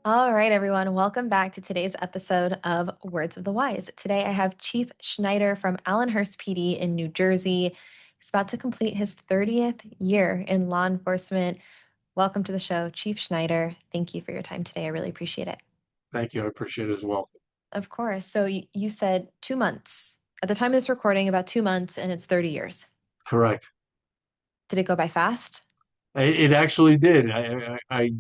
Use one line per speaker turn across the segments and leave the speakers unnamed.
All right, everyone. Welcome back to today's episode of Words of the Wise. Today, I have Chief Schneider from Allenhurst PD in New Jersey. He's about to complete his 30th year in law enforcement. Welcome to the show, Chief Schneider. Thank you for your time today. I really appreciate it.
Thank you. I appreciate it as well.
Of course. So, you said 2 months. At the time of this recording, about 2 months, and it's 30 years.
Correct.
Did it go by fast?
It actually did. I've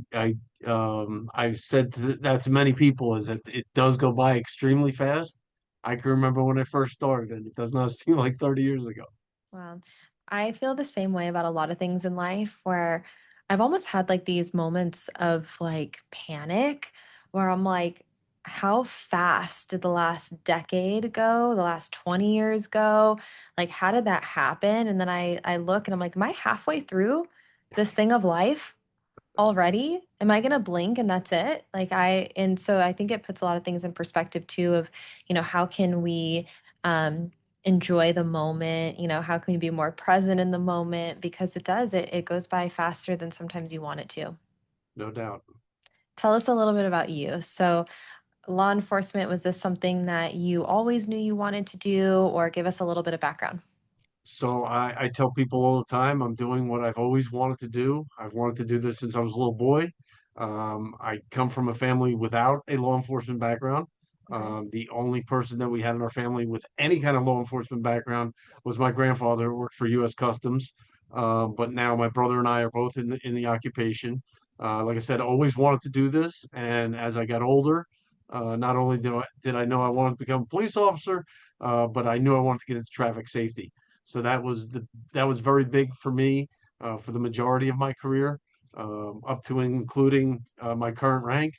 said that to many people is that it does go by extremely fast. I can remember when I first started, and it does not seem like 30 years ago.
Wow. I feel the same way about a lot of things in life where I've almost had like these moments of like panic where I'm like, how fast did the last decade go? The last 20 years go? Like, how did that happen? And then I look and I'm like, am I halfway through this thing of life already? Am I going to blink and that's it? And so I think it puts a lot of things in perspective too of, how can we um, enjoy the moment? How can we be more present in the moment? Because it goes by faster than sometimes you want it to.
No doubt.
Tell us a little bit about you. So, law enforcement, was this something that you always knew you wanted to do, or give us a little bit of background?
So I tell people all the time I'm doing what I've always wanted to do. I've wanted to do this since I was a little boy. I come from a family without a law enforcement background.
Okay.
The only person that we had in our family with any kind of law enforcement background was my grandfather, who worked for U.S. Customs. But now my brother and I are both in the occupation. Like I said, always wanted to do this, and as I got older, not only did I know I wanted to become a police officer, but I knew I wanted to get into traffic safety. So that was very big for me for the majority of my career, up to and including my current rank.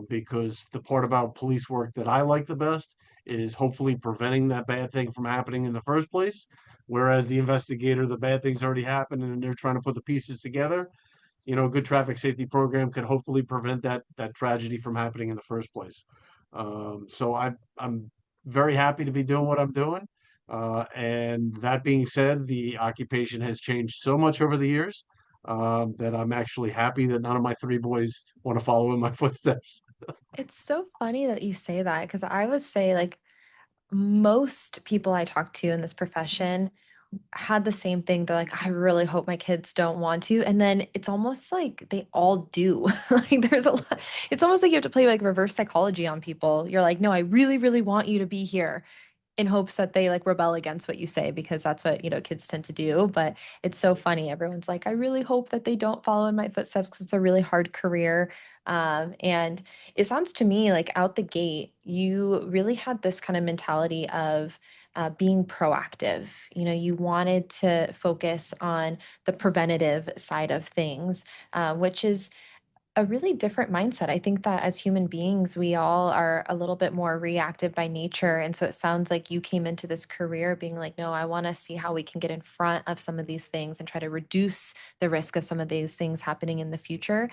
Because the part about police work that I like the best is hopefully preventing that bad thing from happening in the first place. Whereas the investigator, the bad thing's already happened and they're trying to put the pieces together. A good traffic safety program could hopefully prevent that tragedy from happening in the first place. So I'm very happy to be doing what I'm doing. And that being said, the occupation has changed so much over the years that I'm actually happy that none of my three boys want to follow in my footsteps.
It's so funny that you say that because I would say, like, most people I talk to in this profession had the same thing. They're like, I really hope my kids don't want to. And then it's almost like they all do. Like there's a lot, it's almost like you have to play like reverse psychology on people. You're like, no, I really, really want you to be here in hopes that they like rebel against what you say because that's what, kids tend to do. But it's so funny. Everyone's like, I really hope that they don't follow in my footsteps because it's a really hard career. And it sounds to me like out the gate, you really had this kind of mentality of being proactive. You wanted to focus on the preventative side of things, which is a really different mindset. I think that as human beings, we all are a little bit more reactive by nature. And so it sounds like you came into this career being like, no, I want to see how we can get in front of some of these things and try to reduce the risk of some of these things happening in the future.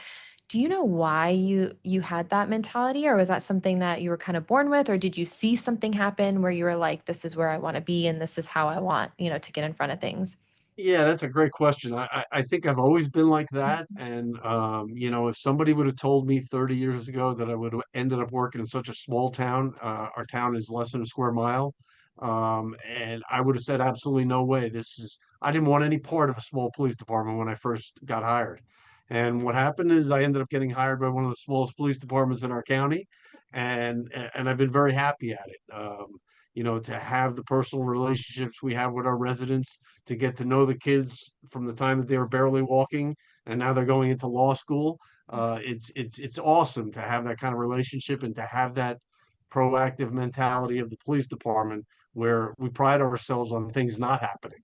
Do you know why you had that mentality, or was that something that you were kind of born with, or did you see something happen where you were like, this is where I want to be and this is how I want, to get in front of things?
Yeah, that's a great question. I think I've always been like that. And, if somebody would have told me 30 years ago that I would have ended up working in such a small town, our town is less than a square mile. And I would have said, absolutely no way. I didn't want any part of a small police department when I first got hired. And what happened is I ended up getting hired by one of the smallest police departments in our county. And I've been very happy at it. To have the personal relationships we have with our residents, to get to know the kids from the time that they were barely walking and now they're going into law school. It's awesome to have that kind of relationship and to have that proactive mentality of the police department where we pride ourselves on things not happening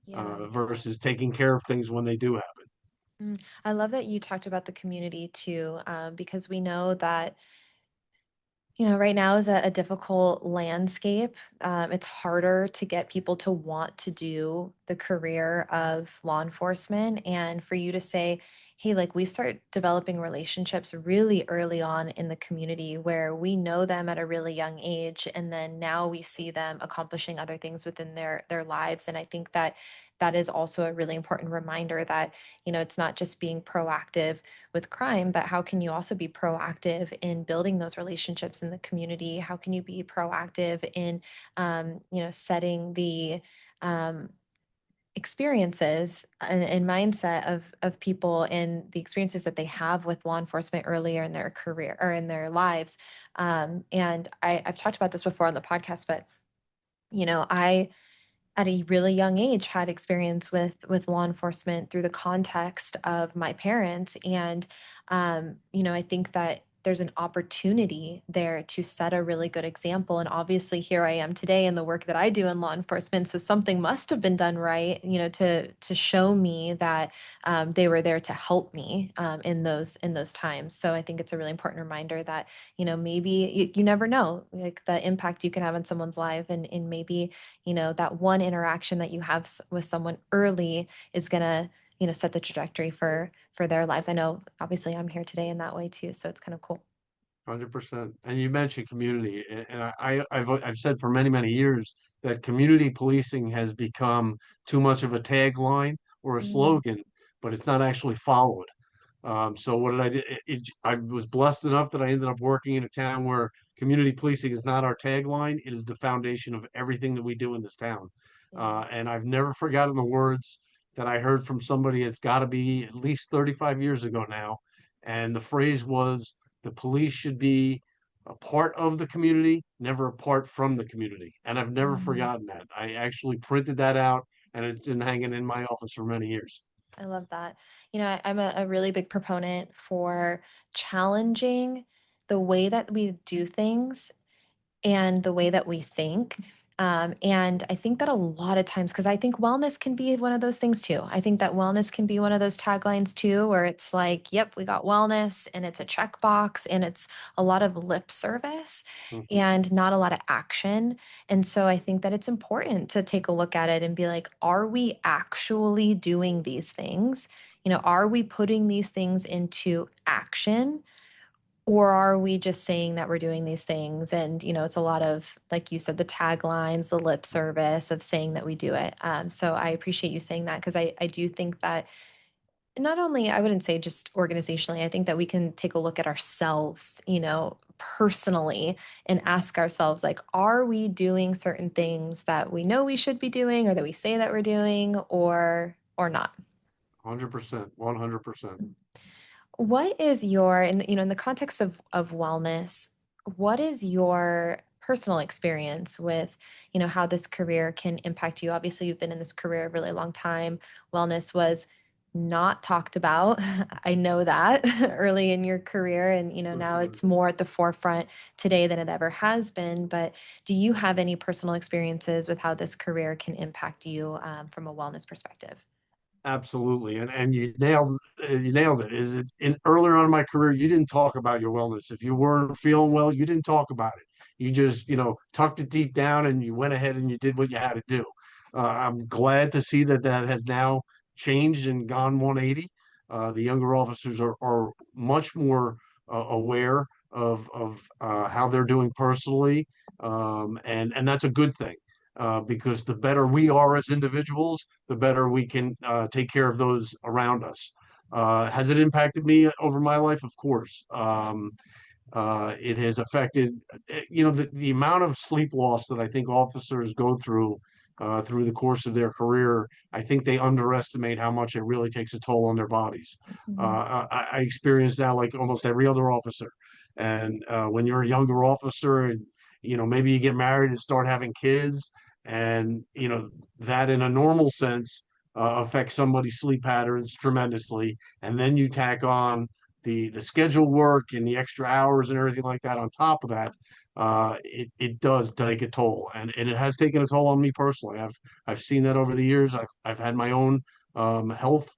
Yeah.
versus taking care of things when they do happen.
I love that you talked about the community too, because we know that right now is a difficult landscape. It's harder to get people to want to do the career of law enforcement. And for you to say, hey, like we start developing relationships really early on in the community where we know them at a really young age. And then now we see them accomplishing other things within their lives. And I think that that is also a really important reminder that, it's not just being proactive with crime, but how can you also be proactive in building those relationships in the community? How can you be proactive in, setting the, um, experiences and mindset of people and the experiences that they have with law enforcement earlier in their career or in their lives. And I've talked about this before on the podcast, but I at a really young age had experience with law enforcement through the context of my parents. And I think that there's an opportunity there to set a really good example. And obviously here I am today in the work that I do in law enforcement, so something must have been done right, to show me that they were there to help me in those times. So I think it's a really important reminder that maybe you never know, like the impact you can have on someone's life, and maybe that one interaction that you have with someone early is going to set the trajectory for their lives. I know obviously I'm here today in that way too, so it's kind of cool.
100%. And you mentioned community, and I've said for many, many years that community policing has become too much of a tagline or a
Mm,
slogan, but it's not actually followed. So what did I do? I was blessed enough that I ended up working in a town where community policing is not our tagline. It is the foundation of everything that we do in this town.
yeah.
And I've never forgotten the words that I heard from somebody. It's got to be at least 35 years ago now. And the phrase was, the police should be a part of the community, never apart from the community. And I've never
Mhm.
forgotten that. I actually printed that out and it's been hanging in my office for many years.
I love that. I'm a really big proponent for challenging the way that we do things and the way that we think. And I think that a lot of times, because I think wellness can be one of those things too. I think that wellness can be one of those taglines too, where it's like, yep, we got wellness and it's a checkbox and it's a lot of lip service
Mhm.
and not a lot of action. And so I think that it's important to take a look at it and be like, are we actually doing these things? Are we putting these things into action? Or are we just saying that we're doing these things? And, it's a lot of, like you said, the taglines, the lip service of saying that we do it. So I appreciate you saying that because I do think that not only, I wouldn't say just organizationally, I think that we can take a look at ourselves, personally and ask ourselves, like, are we doing certain things that we know we should be doing or that we say that we're doing or not?
100%, 100%.
What is your, in the context of wellness, what is your personal experience with, how this career can impact you? Obviously, you've been in this career a really long time. Wellness was not talked about. I know that early in your career, and
For
now
sure.
it's more at the forefront today than it ever has been. But do you have any personal experiences with how this career can impact you from a wellness perspective?
Absolutely, and you nailed it. Is it in earlier on in my career, you didn't talk about your wellness. If you weren't feeling well, you didn't talk about it. You just, tucked it deep down and you went ahead and you did what you had to do. I'm glad to see that that has now changed and gone 180. The younger officers are much more aware of how they're doing personally, and that's a good thing because the better we are as individuals, the better we can take care of those around us. Has it impacted me over my life? Of course. It has affected, the amount of sleep loss that I think officers go through the course of their career. I think they underestimate how much it really takes a toll on their bodies.
Mhm.
I experience that like almost every other officer. And when you're a younger officer and, maybe you get married and start having kids, and, that in a normal sense affects somebody's sleep patterns tremendously. And then you tack on the schedule work and the extra hours and everything like that on top of that, it does take a toll, and it has taken a toll on me personally. I've seen that over the years. I've had my own health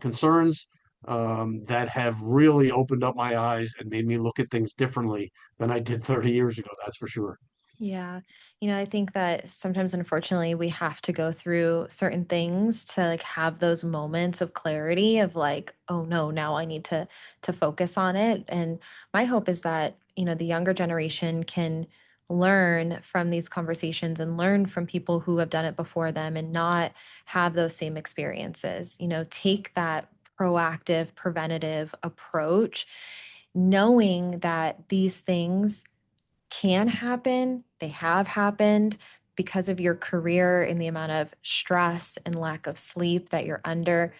concerns that have really opened up my eyes and made me look at things differently than I did 30 years ago. That's for sure.
Yeah. I think that sometimes unfortunately we have to go through certain things to like have those moments of clarity of like, oh no, now I need to focus on it. And my hope is that, the younger generation can learn from these conversations and learn from people who have done it before them and not have those same experiences. Take that proactive, preventative approach, knowing that these things can happen, they have happened because of your career and the amount of stress and lack of sleep that you're under.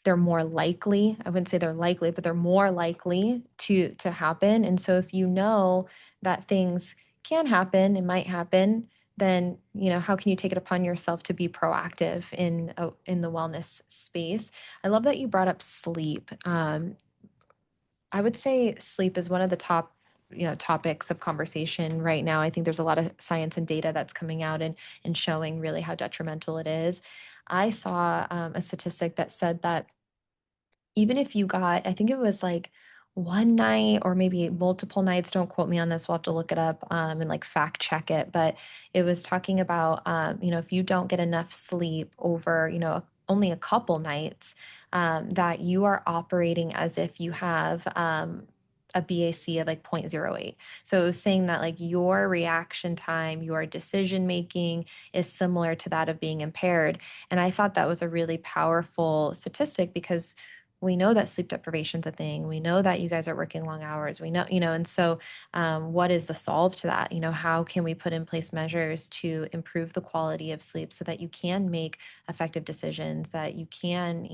They're more likely, I wouldn't say they're likely, but they're more likely to happen. And so if you know that things can happen and might happen, then how can you take it upon yourself to be proactive in the wellness space? I love that you brought up sleep. I would say sleep is one of the top, topics of conversation right now. I think there's a lot of science and data that's coming out and showing really how detrimental it is. I saw a statistic that said that even if you got, I think it was like one night or maybe multiple nights, don't quote me on this, we'll have to look it up and like fact check it, but it was talking about, if you don't get enough sleep over, only a couple nights, that you are operating as if you have a BAC of like 0.08. So it was saying that like your reaction time, your decision making is similar to that of being impaired. And I thought that was a really powerful statistic because we know that sleep deprivation is a thing. We know that you guys are working long hours. We know, and so what is the solve to that? How can we put in place measures to improve the quality of sleep so that you can make effective decisions, that you can,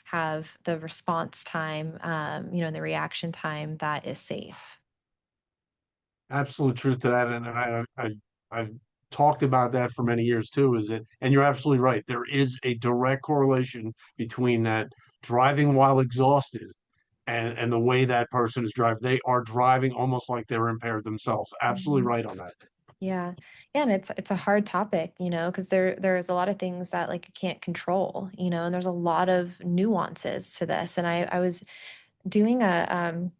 have the response time, and the reaction time that is safe.
Absolute truth to that, and I've talked about that for many years too. Is it? And you're absolutely right. There is a direct correlation between that driving while exhausted and the way that person is driving. They are driving almost like they're impaired themselves. Absolutely
Mhm.
right on that.
Yeah. Yeah, and it's a hard topic, because there's a lot of things that like you can't control, and there's a lot of nuances to this. And I was doing a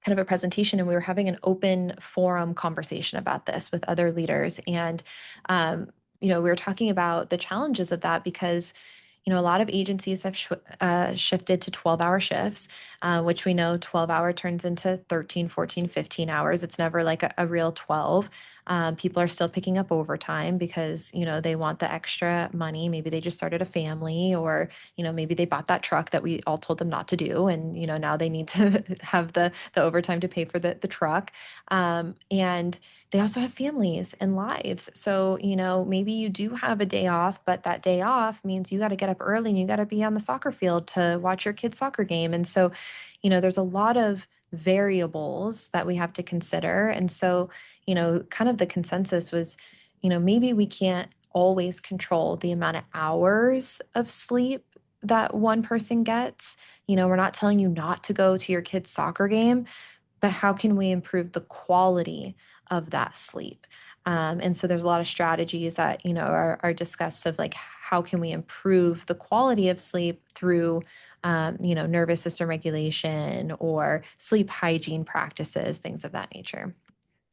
kind of a presentation, and we were having an open forum conversation about this with other leaders. And we were talking about the challenges of that because a lot of agencies have shifted to 12-hour shifts, which we know 12-hour turns into 13, 14, 15 hours. It's never like a real 12. People are still picking up overtime because, they want the extra money. Maybe they just started a family, or, maybe they bought that truck that we all told them not to do. And, now they need to have the overtime to pay for the truck. And they also have families and lives. So, maybe you do have a day off, but that day off means you got to get up early and you got to be on the soccer field to watch your kid's soccer game. And so, there's a lot of variables that we have to consider. And so, kind of the consensus was, maybe we can't always control the amount of hours of sleep that one person gets. We're not telling you not to go to your kid's soccer game, but how can we improve the quality of that sleep? And so there's a lot of strategies that are discussed of like how can we improve the quality of sleep through nervous system regulation or sleep hygiene practices, things of that nature.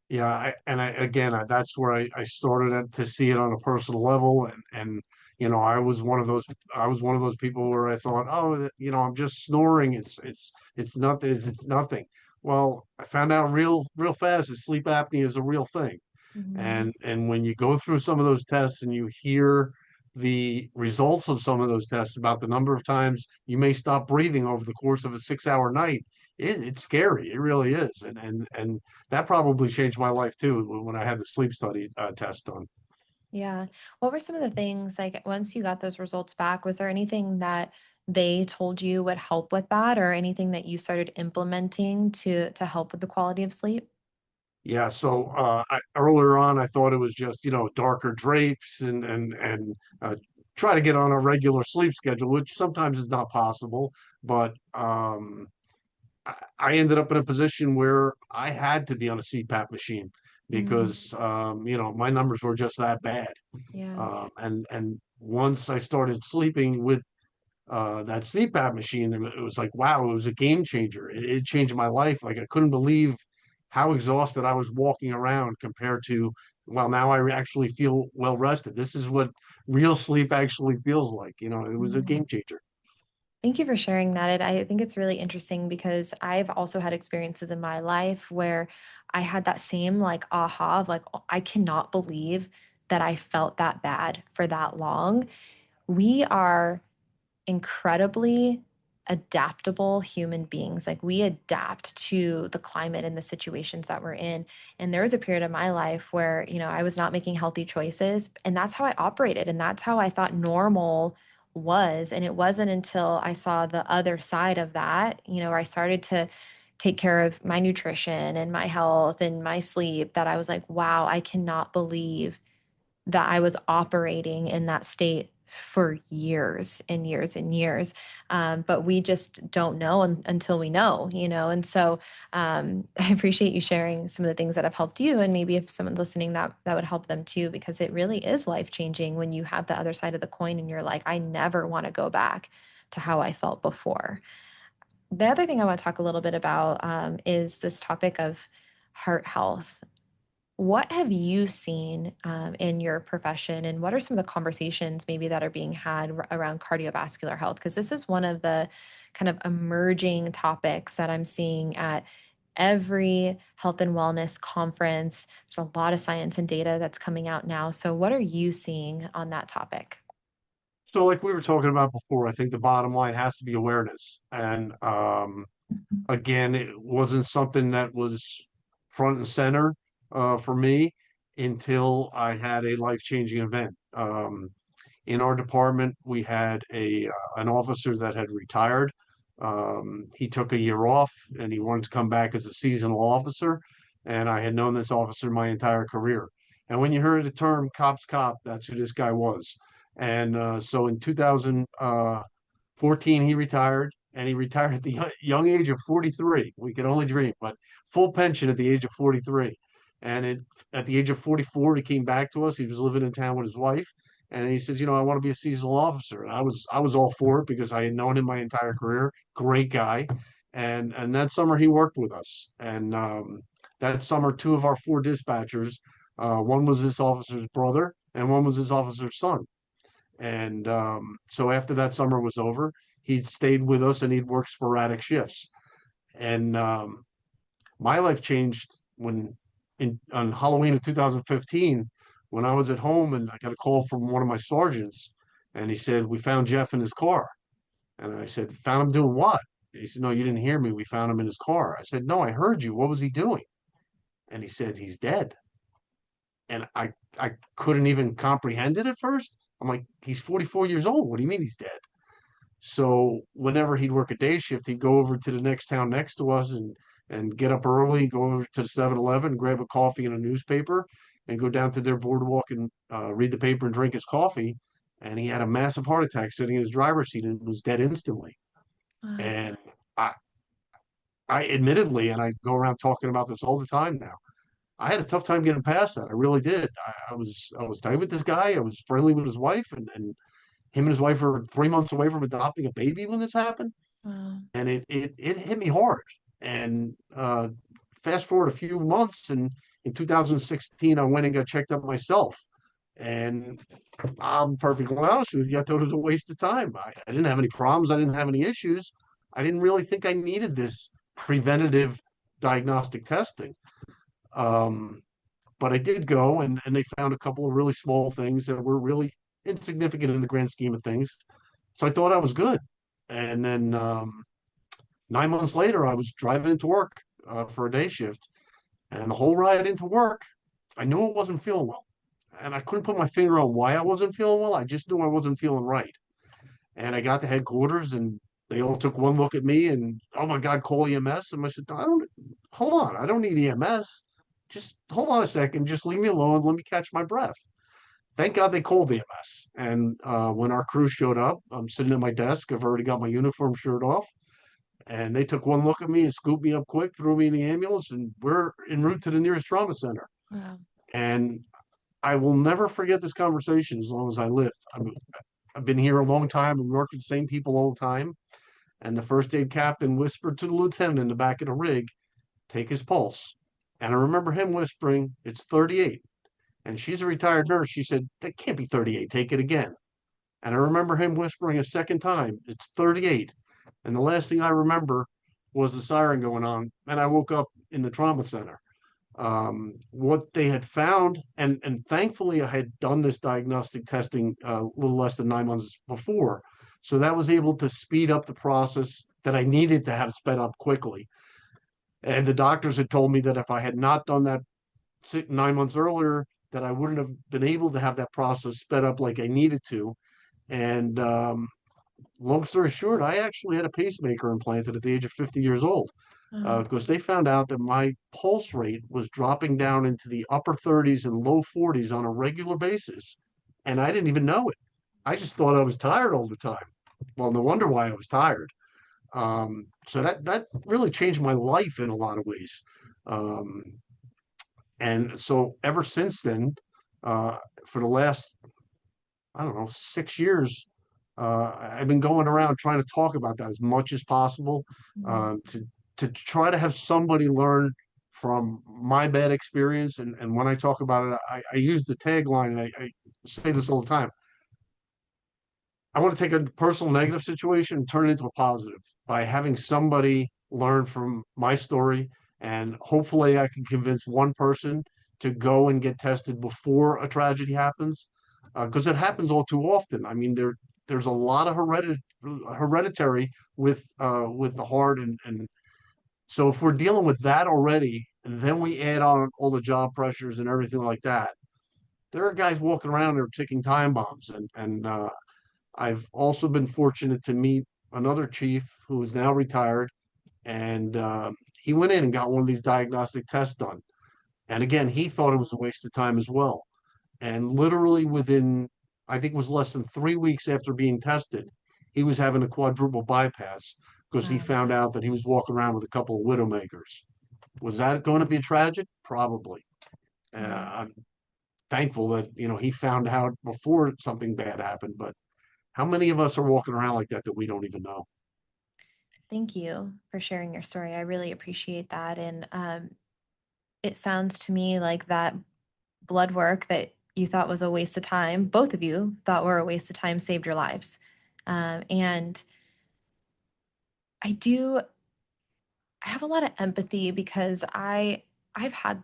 Yeah, that's where I started to see it on a personal level, and I was one of those people where I thought, oh, I'm just snoring. It's nothing. It's nothing. Well, I found out real fast that sleep apnea is a real thing.
Mhm.
And when you go through some of those tests and you hear the results of some of those tests about the number of times you may stop breathing over the course of a 6 hour night, it's scary. It really is. And that probably changed my life too when I had the sleep study test done.
Yeah. What were some of the things like once you got those results back, was there anything that they told you would help with that or anything that you started implementing to help with the quality of sleep?
Yeah, so earlier on, I thought it was just darker drapes and try to get on a regular sleep schedule, which sometimes is not possible. But I ended up in a position where I had to be on a CPAP machine
Mm,
because my numbers were just that bad.
yeah.
And once I started sleeping with that CPAP machine, it was like wow, it was a game changer. It changed my life. Like I couldn't believe how exhausted I was walking around compared to well, now I actually feel well rested. This is what real sleep actually feels like. It was a
Mm.
game changer.
Thank you for sharing that. I think it's really interesting because I've also had experiences in my life where I had that same like aha of like, "Oh, I cannot believe that I felt that bad for that long." We are incredibly adaptable human beings. Like we adapt to the climate and the situations that we're in. And there was a period of my life where, I was not making healthy choices. And that's how I operated. And that's how I thought normal was. And it wasn't until I saw the other side of that, where I started to take care of my nutrition and my health and my sleep that I was like, wow, I cannot believe that I was operating in that state for years and years and years. But we just don't know until we know. And so I appreciate you sharing some of the things that have helped you. And maybe if someone's listening, that would help them too, because it really is life changing when you have the other side of the coin and you're like, I never want to go back to how I felt before. The other thing I want to talk a little bit about is this topic of heart health. What have you seen in your profession, and what are some of the conversations maybe that are being had around cardiovascular health? Because this is one of the kind of emerging topics that I'm seeing at every health and wellness conference. There's a lot of science and data that's coming out now. So, what are you seeing on that topic?
So, like we were talking about before, I think the bottom line has to be awareness. And again, it wasn't something that was front and center for me until I had a life-changing event. In our department, we had a an officer that had retired. He took a year off and he wanted to come back as a seasonal officer. And I had known this officer my entire career. And when you heard the term "cops cop," that's who this guy was. And so in 2014, he retired, and he retired at the young age of 43. We could only dream, but full pension at the age of 43. And at the age of 44, he came back to us. He was living in town with his wife, and he says, I want to be a seasonal officer. And I was all for it because I had known him my entire career. Great guy. And that summer he worked with us. And that summer, two of our four dispatchers, one was this officer's brother, and one was his officer's son. And so after that summer was over, he stayed with us and he'd work sporadic shifts. And my life changed when on Halloween of 2015, when I was at home and I got a call from one of my sergeants, and he said, "We found Jeff in his car." And I said, "Found him doing what?" He said, "No, you didn't hear me. We found him in his car." I said, "No, I heard you. What was he doing?" And he said, "He's dead." And I couldn't even comprehend it at first. I'm like, "He's 44 years old. What do you mean he's dead?" So whenever he'd work a day shift, he'd go over to the next town next to us and get up early, go over to the 7-Eleven, grab a coffee and a newspaper, and go down to their boardwalk and read the paper and drink his coffee. And he had a massive heart attack sitting in his driver's seat and was dead instantly.
Wow.
And I, I admittedly, and I go around talking about this all the time now. I had a tough time getting past that. I really did. I was tight with this guy. I was friendly with his wife, and him and his wife were 3 months away from adopting a baby when this happened.
Wow.
And it hit me hard. And fast forward a few months, and in 2016, I went and got checked up myself. And I'm perfectly honest with you, I thought it was a waste of time. I didn't have any problems. I didn't have any issues. I didn't really think I needed this preventative diagnostic testing. Um, but I did go, and they found a couple of really small things that were really insignificant in the grand scheme of things. So I thought I was good. And then 9 months later, I was driving into work for a day shift, and the whole ride into work, I knew I wasn't feeling well, and I couldn't put my finger on why I wasn't feeling well. I just knew I wasn't feeling right, and I got to headquarters, and they all took one look at me, and oh my God, call EMS. And I said, I don't. Hold on, I don't need EMS. Just hold on a second. Just leave me alone. Let me catch my breath. Thank God they called EMS. And when our crew showed up, I'm sitting at my desk. I've already got my uniform shirt off. And they took one look at me and scooped me up quick, threw me in the ambulance, and we're en route to the nearest trauma center.
Wow.
And I will never forget this conversation as long as I live. I've been here a long time and worked with the same people all the time. And the first aid captain whispered to the lieutenant in the back of the rig, "Take his pulse." And I remember him whispering, "It's 38." And she's a retired nurse. She said, "That can't be 38. Take it again." And I remember him whispering a second time, "It's 38." And the last thing I remember was the siren going on. And I woke up in the trauma center. What they had found, and thankfully I had done this diagnostic testing a little less than 9 months before, so that was able to speed up the process that I needed to have sped up quickly. And the doctors had told me that if I had not done that 9 months earlier, that I wouldn't have been able to have that process sped up like I needed to. And long story short, I actually had a pacemaker implanted at the age of 50 years old
Oh,
because they found out that my pulse rate was dropping down into the upper 30s and low 40s on a regular basis. And I didn't even know it. I just thought I was tired all the time. Well, no wonder why I was tired. So that really changed my life in a lot of ways. Um, and so ever since then, uh, for the last, I don't know, 6 years, I've been going around trying to talk about that as much as possible,
mm,
uh, to to try to have somebody learn from my bad experience. And when I talk about it, I use the tagline, and I say this all the time. I want to take a personal negative situation and turn it into a positive by having somebody learn from my story. And hopefully, I can convince one person to go and get tested before a tragedy happens, because it happens all too often. I mean, there's a lot of hereditary with the heart, and so if we're dealing with that already, and then we add on all the job pressures and everything like that, there are guys walking around there ticking time bombs, and I've also been fortunate to meet another chief who is now retired, and he went in and got one of these diagnostic tests done. And again, he thought it was a waste of time as well. And literally within, I think it was less than 3 weeks after being tested, he was having a quadruple bypass because he
wow.
found out that he was walking around with a couple of widowmakers. Was that going to be tragic? Probably.
Wow.
I'm thankful that he found out before something bad happened, but how many of us are walking around like that we don't even know?
Thank you for sharing your story. I really appreciate that. And it sounds to me like that blood work that you thought was a waste of time, both of you thought were a waste of time, saved your lives. And I do, I have a lot of empathy because I've had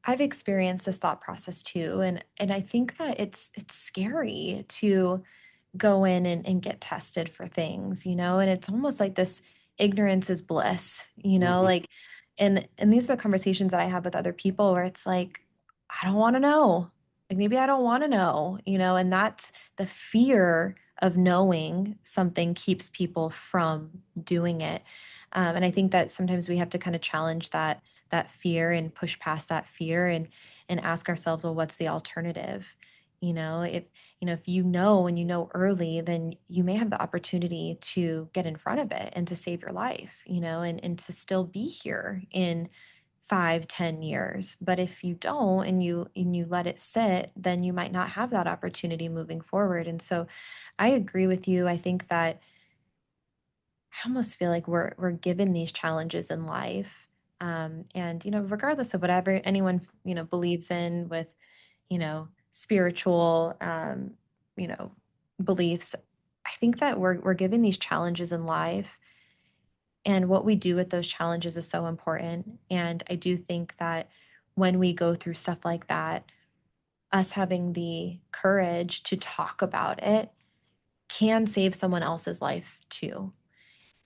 I've experienced this thought process too, and I think that it's scary to go in and get tested for things, and it's almost like this ignorance is bliss,
Mhm.
like, and these are the conversations that I have with other people where it's like, I don't want to know. Like maybe I don't want to know, and that's the fear of knowing something keeps people from doing it. And I think that sometimes we have to kind of challenge that fear and push past that fear and ask ourselves, well, what's the alternative? If if and you know early, then you may have the opportunity to get in front of it and to save your life, and to still be here in 5, 10 years. But if you don't and you let it sit, then you might not have that opportunity moving forward. And so I agree with you. I think that I almost feel like we're given these challenges in life. And regardless of whatever anyone believes in with spiritual you know beliefs, I think that we're given these challenges in life, and what we do with those challenges is so important. And I do think that when we go through stuff like that, us having the courage to talk about it can save someone else's life too.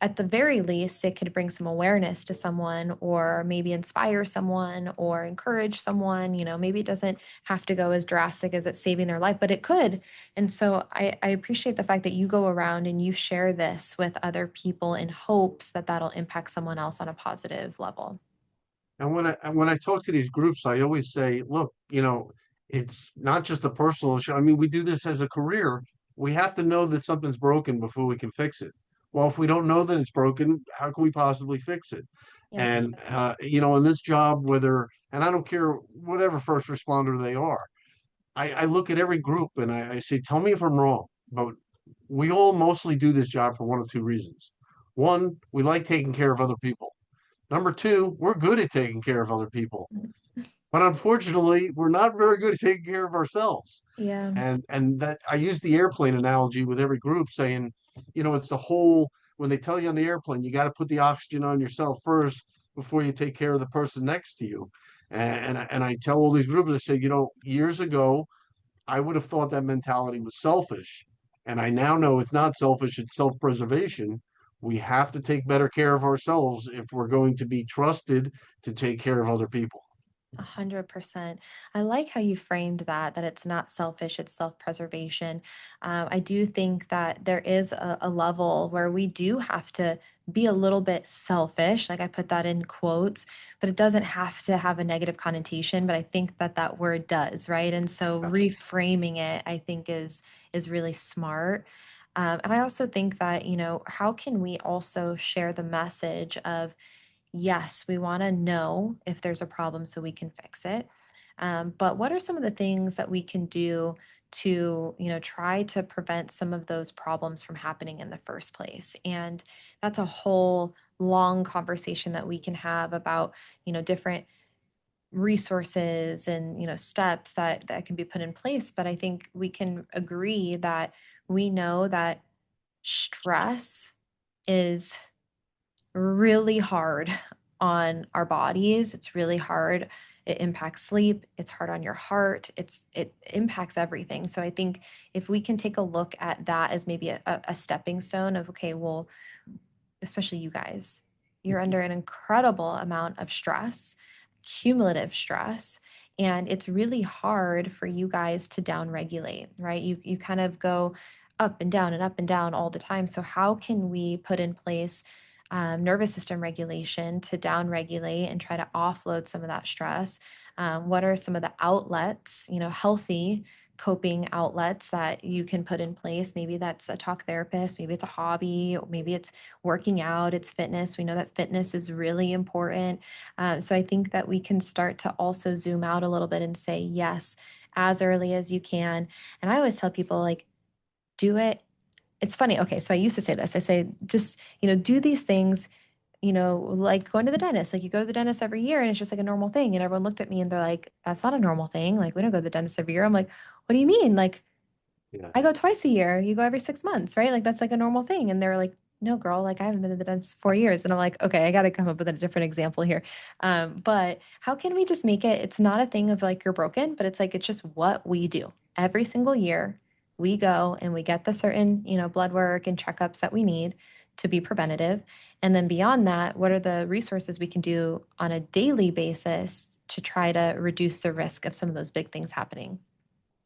At the very least, it could bring some awareness to someone, or maybe inspire someone or encourage someone. Maybe it doesn't have to go as drastic as it's saving their life, but it could. And so I appreciate the fact that you go around and you share this with other people in hopes that that'll impact someone else on a positive level.
And when I talk to these groups, I always say, look, it's not just a personal issue. I mean, we do this as a career. We have to know that something's broken before we can fix it. Well, if we don't know that it's broken, how can we possibly fix it?
Yeah.
And in this job, and I don't care whatever first responder they are, I look at every group and I say, tell me if I'm wrong, but we all mostly do this job for one of two reasons. One, we like taking care of other people. Number two, we're good at taking care of other people. But unfortunately, we're not very good at taking care of ourselves.
Yeah.
And that I use the airplane analogy with every group saying, it's the whole when they tell you on the airplane, you got to put the oxygen on yourself first before you take care of the person next to you. And I tell all these groups, I say, years ago, I would have thought that mentality was selfish. And I now know it's not selfish, it's self-preservation. We have to take better care of ourselves if we're going to be trusted to take care of other people.
100%. I like how you framed that it's not selfish, it's self-preservation. I do think that there is a level where we do have to be a little bit selfish. Like I put that in quotes, but it doesn't have to have a negative connotation. But I think that that word does, right? And so
Absolutely.
reframing it, I think, is really smart. And I also think that, how can we also share the message of, yes, we want to know if there's a problem so we can fix it. But what are some of the things that we can do to, try to prevent some of those problems from happening in the first place? And that's a whole long conversation that we can have about, different resources and, steps that can be put in place. But I think we can agree that we know that stress is really hard on our bodies. It's really hard. It impacts sleep. It's hard on your heart. It impacts everything. So I think if we can take a look at that as maybe a stepping stone of, okay, well, especially you guys, you're under an incredible amount of stress, cumulative stress, and it's really hard for you guys to downregulate, right? You kind of go up and down and up and down all the time. So how can we put in place nervous system regulation to downregulate and try to offload some of that stress? What are some of the outlets, healthy coping outlets that you can put in place? Maybe that's a talk therapist, maybe it's a hobby, maybe it's working out, it's fitness. We know that fitness is really important. So I think that we can start to also zoom out a little bit and say yes as early as you can. And I always tell people, like, do it. It's funny. Okay, so I used to say this. I say just, do these things, like going to the dentist. Like you go to the dentist every year and it's just like a normal thing. And everyone looked at me and they're like, that's not a normal thing. Like we don't go to the dentist every year. I'm like, what do you mean? Like
Yeah.
I go twice a year. You go every 6 months, right? Like that's like a normal thing. And they're like, no, girl, like I haven't been to the dentist 4 years. And I'm like, okay, I got to come up with a different example here. But how can we just make it? It's not a thing of like you're broken, but it's like it's just what we do every single year. We go and we get the certain, blood work and checkups that we need to be preventative. And then beyond that, what are the resources we can do on a daily basis to try to reduce the risk of some of those big things happening?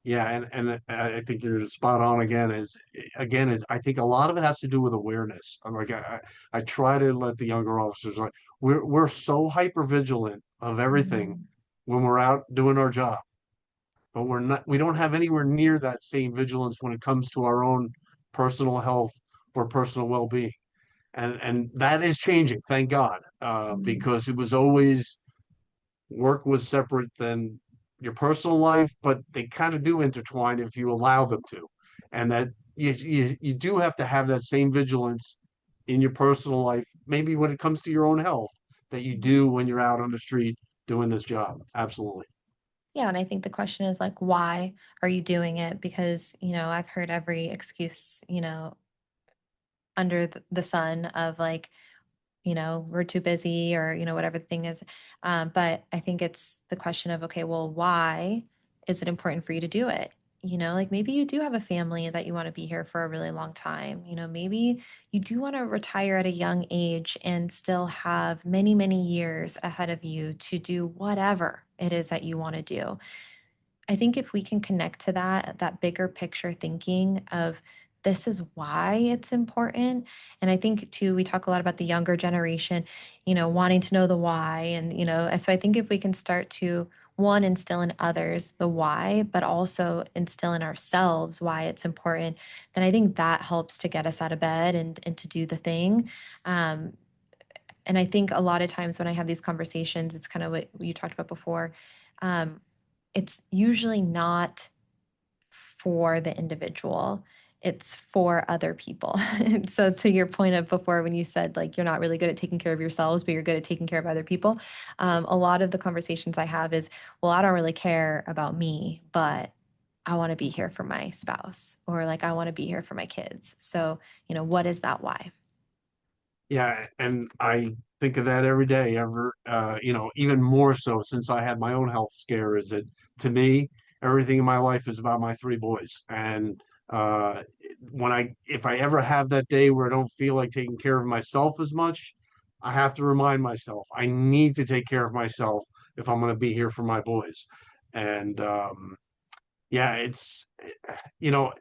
Yeah, and I think you're spot on again is I think a lot of it has to do with awareness. I try to let the younger officers like we're so hyper vigilant of everything
Mhm.
when we're out doing our job, but we don't have anywhere near that same vigilance when it comes to our own personal health or personal well-being. And that is changing, thank God,
Mhm.
because it was always work was separate than your personal life, but they kind of do intertwine if you allow them to. And that you do have to have that same vigilance in your personal life, maybe when it comes to your own health, that you do when you're out on the street doing this job. Absolutely.
Yeah, and I think the question is like, why are you doing it? Because, I've heard every excuse, under the sun of like, we're too busy or, whatever the thing is. But I think it's the question of, okay, well, why is it important for you to do it? Like maybe you do have a family that you want to be here for a really long time. Maybe you do want to retire at a young age and still have many, many years ahead of you to do whatever it is that you want to do. I think if we can connect to that bigger picture thinking of this is why it's important. And I think too, we talk a lot about the younger generation, wanting to know the why. And, so I think if we can start to one, instill in others the why, but also instill in ourselves why it's important, then I think that helps to get us out of bed and to do the thing. Um, and I think a lot of times when I have these conversations, it's kind of what you talked about before. Um, it's usually not for the individual. it's for other people. So to your point of before, when you said like you're not really good at taking care of yourselves, but you're good at taking care of other people, a lot of the conversations I have is, well, I don't really care about me, but I want to be here for my spouse, or like I want to be here for my kids. So, what is that why?
Yeah, and I think of that every day, even more so since I had my own health scare, is that to me, everything in my life is about my three boys. And uh, if I ever have that day where I don't feel like taking care of myself as much, I have to remind myself I need to take care of myself if I'm going to be here for my boys. And yeah, you know,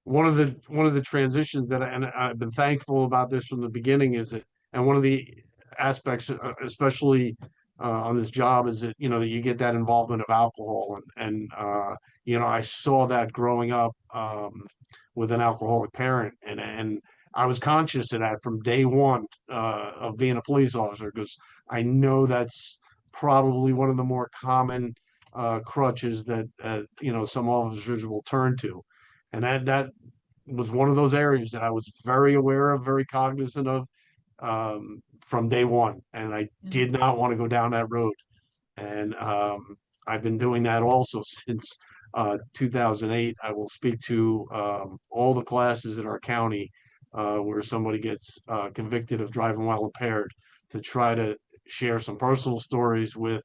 one of the transitions and I've been thankful about this from the beginning is that, and one of the aspects, especially on this job, is that that you get that involvement of alcohol, and I saw that growing up with an alcoholic parent, and I was conscious of that from day one of being a police officer because I know that's probably one of the more common crutches that some officers will turn to, and that was one of those areas that I was very aware of, very cognizant of from day one, and I
Yeah.
did not want to go down that road. And I've been doing that also since 2008. I will speak to all the classes in our county where somebody gets convicted of driving while impaired to try to share some personal stories with,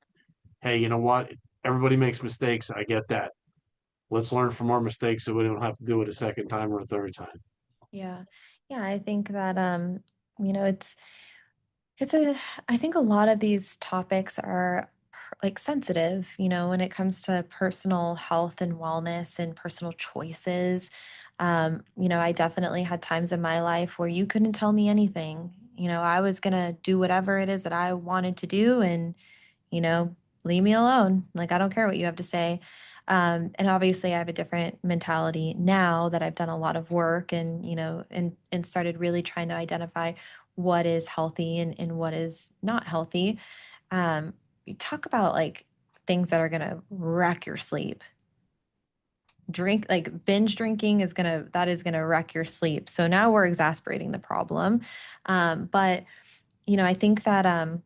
hey, you know what? Everybody makes mistakes. I get that. Let's learn from our mistakes so we don't have to do it a second time or a third time.
Yeah. Yeah, I think that you know, it's a I think a lot of these topics are like sensitive, when it comes to personal health and wellness and personal choices. I definitely had times in my life where you couldn't tell me anything. I was gonna do whatever it is that I wanted to do, and you know, leave me alone. Like, I don't care what you have to say. And obviously, I have a different mentality now that I've done a lot of work, and, and started really trying to identify what is healthy and what is not healthy. You talk about like things that are going to wreck your sleep. Like binge drinking that is gonna wreck your sleep. So now we're exasperating the problem. But I think that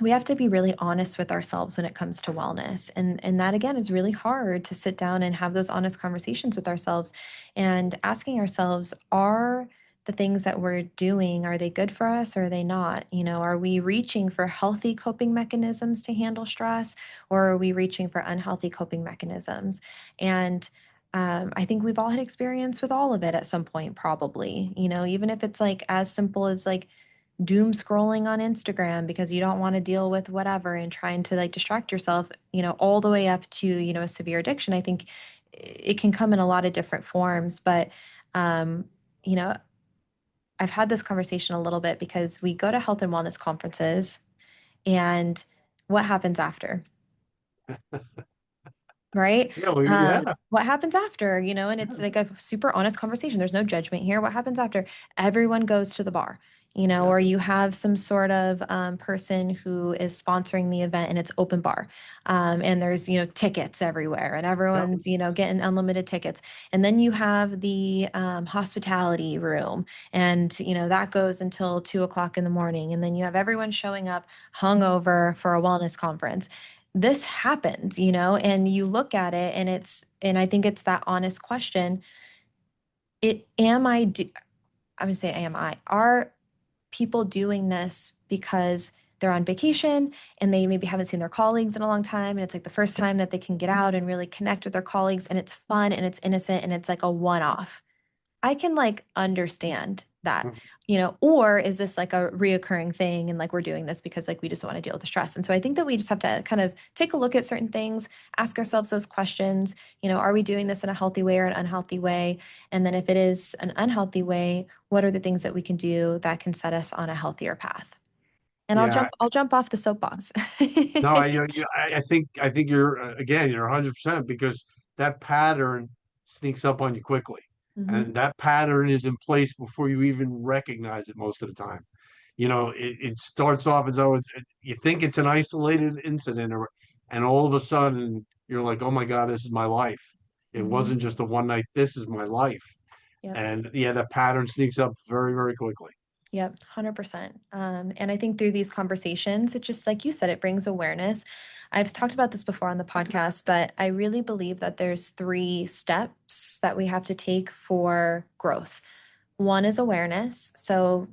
we have to be really honest with ourselves when it comes to wellness, and that again is really hard to sit down and have those honest conversations with ourselves, and asking ourselves, are the things that we're doing, are they good for us or are they not? Are we reaching for healthy coping mechanisms to handle stress, or are we reaching for unhealthy coping mechanisms? And I think we've all had experience with all of it at some point, probably, even if it's like as simple as like doom scrolling on Instagram because you don't want to deal with whatever and trying to like distract yourself, all the way up to, a severe addiction. I think it can come in a lot of different forms, but um, you know, I've had this conversation a little bit because we go to health and wellness conferences, and what happens after? Right?
Yeah, well, yeah,
What happens after, and it's
yeah,
like a super honest conversation. There's no judgment here. What happens after? Everyone goes to the bar,
yeah,
or you have some sort of person who is sponsoring the event and it's open bar. And there's, tickets everywhere, and
yeah,
everyone's, getting unlimited tickets. And then you have the hospitality room, and, that goes until 2 o'clock in the morning. And then you have everyone showing up hungover for a wellness conference. This happens, and you look at it, and I think it's that honest question. It am I do I would say am I are people doing this because they're on vacation and they maybe haven't seen their colleagues in a long time, and it's like the first time that they can get out and really connect with their colleagues, and it's fun and it's innocent and it's like a one off. I can like understand that,
mhm.
or is this like a reoccurring thing, and like we're doing this because like we just don't want to deal with the stress. And so I think that we just have to kind of take a look at certain things, ask ourselves those questions, are we doing this in a healthy way or an unhealthy way? And then if it is an unhealthy way, what are the things that we can do that can set us on a healthier path? And I'll
Yeah.
jump I'll jump off the soapbox.
No, I think you're 100% because that pattern sneaks up on you quickly,
Hmm.
and that pattern is in place before you even recognize it most of the time. It starts off as though you think it's an isolated incident, and all of a sudden you're like, oh my God, this is my life. It
Hmm.
wasn't just a one night. This is my life.
Yep.
And yeah, that pattern sneaks up very, very quickly.
Yep, 100%. And I think through these conversations, it just, like you said, it brings awareness. I've talked about this before on the podcast, but I really believe that there's three steps that we have to take for growth. One is awareness. So,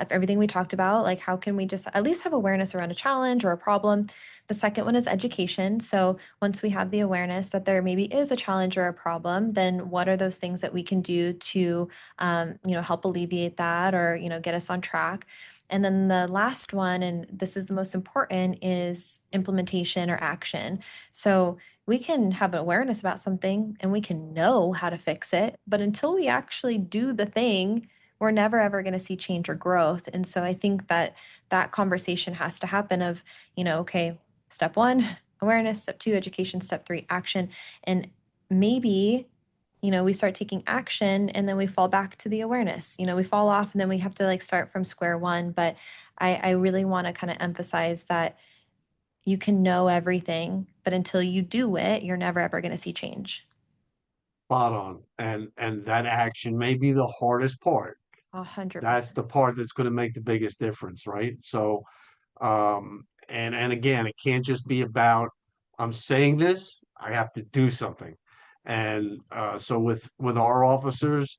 everything we talked about, like how can we just at least have awareness around a challenge or a problem? The second one is education. So, once we have the awareness that there maybe is a challenge or a problem, then what are those things that we can do to, help alleviate that or, get us on track? And then the last one, and this is the most important, is implementation or action. So, we can have awareness about something and we can know how to fix it, but until we actually do the thing, we're never ever going to see change or growth. And so I think that that conversation has to happen of, okay, step one, awareness, step two, education, step three, action. And maybe, we start taking action and then we fall back to the awareness. We fall off and then we have to like start from square one. But I really want to kind of emphasize that you can know everything, but until you do it, you're never ever going to see change.
Spot on. And that action may be the hardest part.
A hundred
That's
percent.
the part that's going to make the biggest difference, right? So, and again, it can't just be about I'm saying this, I have to do something. And so with our officers,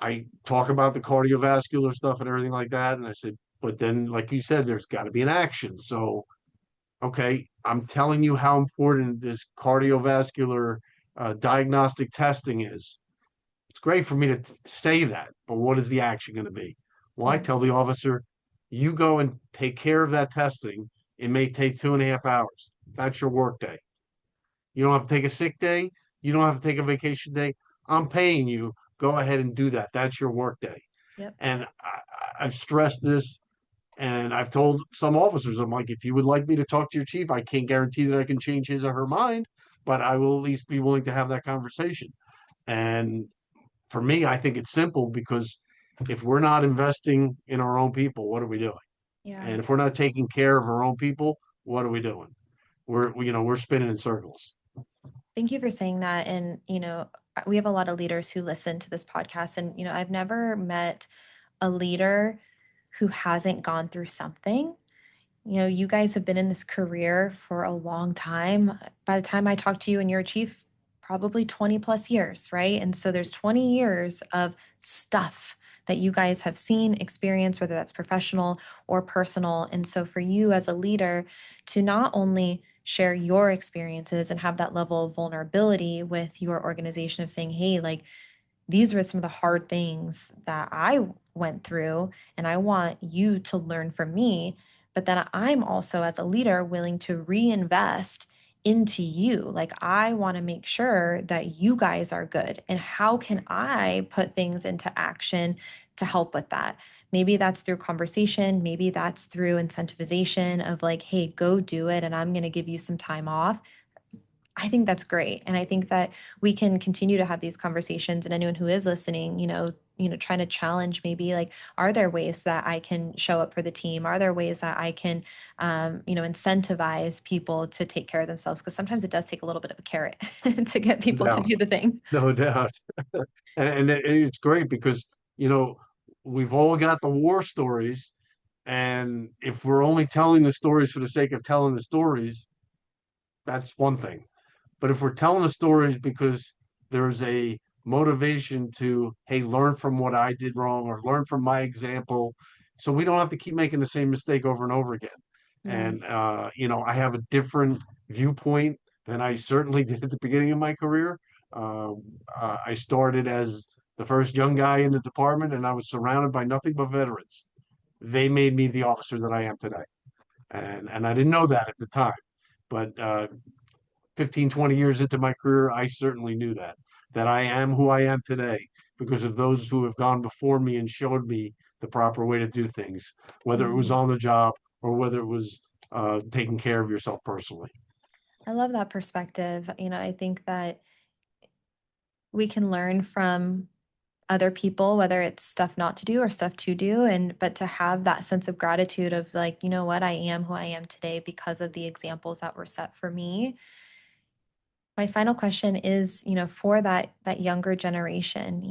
I talk about the cardiovascular stuff and everything like that, and I said, but then, like you said, there's got to be an action. So, okay, I'm telling you how important this cardiovascular diagnostic testing is. It's great for me to say that, but what is the action going to be? Well, I
Yeah.
tell the officer, you go and take care of that testing. It may take 2.5 hours. That's your work day. You don't have to take a sick day. You don't have to take a vacation day. I'm paying you. Go ahead and do that. That's your work day.
Yep.
And I've stressed this and I've told some officers, I'm like, if you would like me to talk to your chief, I can't guarantee that I can change his or her mind, but I will at least be willing to have that conversation. And for me, I think it's simple because if we're not investing in our own people, what are we doing?
Yeah.
And if we're not taking care of our own people, what are we doing? We're spinning in circles.
Thank you for saying that. And, we have a lot of leaders who listen to this podcast. And, I've never met a leader who hasn't gone through something. You guys have been in this career for a long time. By the time I talk to you and you're a chief, probably 20 plus years, right? And so there's 20 years of stuff that you guys have seen, experienced, whether that's professional or personal. And so for you as a leader to not only share your experiences and have that level of vulnerability with your organization of saying, hey, like, these were some of the hard things that I went through, and I want you to learn from me. But then I'm also, as a leader, willing to reinvest into you. Like, I want to make sure that you guys are good. And how can I put things into action to help with that? Maybe that's through conversation. Maybe that's through incentivization of like, hey, go do it. And I'm going to give you some time off. I think that's great. And I think that we can continue to have these conversations and anyone who is listening, trying to challenge maybe like, are there ways that I can show up for the team? Are there ways that I can, incentivize people to take care of themselves? Because sometimes it does take a little bit of a carrot to get people to
No,
do the thing.
no doubt. And it's great because, you know, we've all got the war stories. And if we're only telling the stories for the sake of telling the stories, that's one thing. But if we're telling the stories because there's a motivation to, hey, learn from what I did wrong or learn from my example, so we don't have to keep making the same mistake over and over again.
Yeah.
And I have a different viewpoint than I certainly did at the beginning of my career. I started as the first young guy in the department, and I was surrounded by nothing but veterans. They made me the officer that I am today, and I didn't know that at the time. But 15, 20 years into my career, I certainly knew that I am who I am today because of those who have gone before me and showed me the proper way to do things, whether it was
Mhm.
on the job or whether it was taking care of yourself personally.
I love that perspective. I think that we can learn from other people, whether it's stuff not to do or stuff to do, and but to have that sense of gratitude of like, what, I am who I am today because of the examples that were set for me. My final question is, for that younger generation,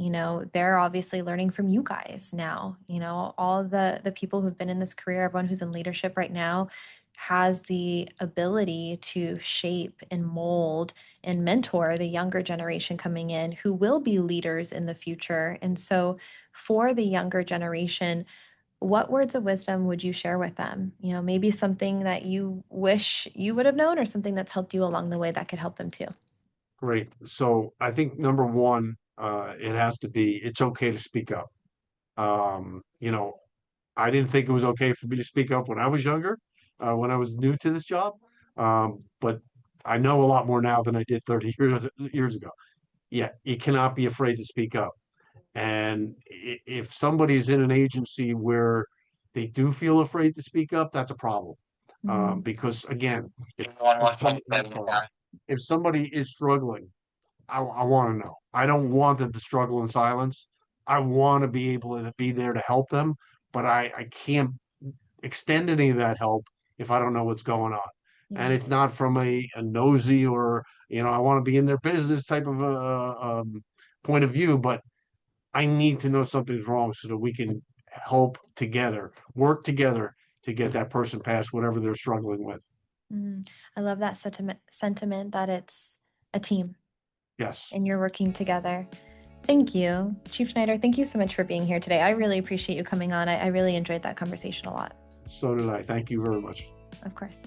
they're obviously learning from you guys now. All the people who've been in this career, everyone who's in leadership right now has the ability to shape and mold and mentor the younger generation coming in who will be leaders in the future. And so for the younger generation, what words of wisdom would you share with them? Maybe something that you wish you would have known or something that's helped you along the way that could help them too.
Great. So I think number one, it has to be it's okay to speak up. You know, I didn't think it was okay for me to speak up when I was younger, when I was new to this job. But I know a lot more now than I did 30 years ago. Yeah, you cannot be afraid to speak up. And if somebody's in an agency where they do feel afraid to speak up, that's a problem.
Mm,
Because again, if somebody is struggling, I want to know. I don't want them to struggle in silence. I want to be able to be there to help them, but I can't extend any of that help if I don't know what's going on. And
yeah.
it's not from a nosy or, I want to be in their business type of a point of view, but I need to know something's wrong so that we can help together, work together to get that person past whatever they're struggling with.
Mm. I love that sentiment that it's a team
Yes.
and you're working together. Thank you, Chief Schneider. Thank you so much for being here today. I really appreciate you coming on. I really enjoyed that conversation a lot.
So did I. Thank you very much.
Of course.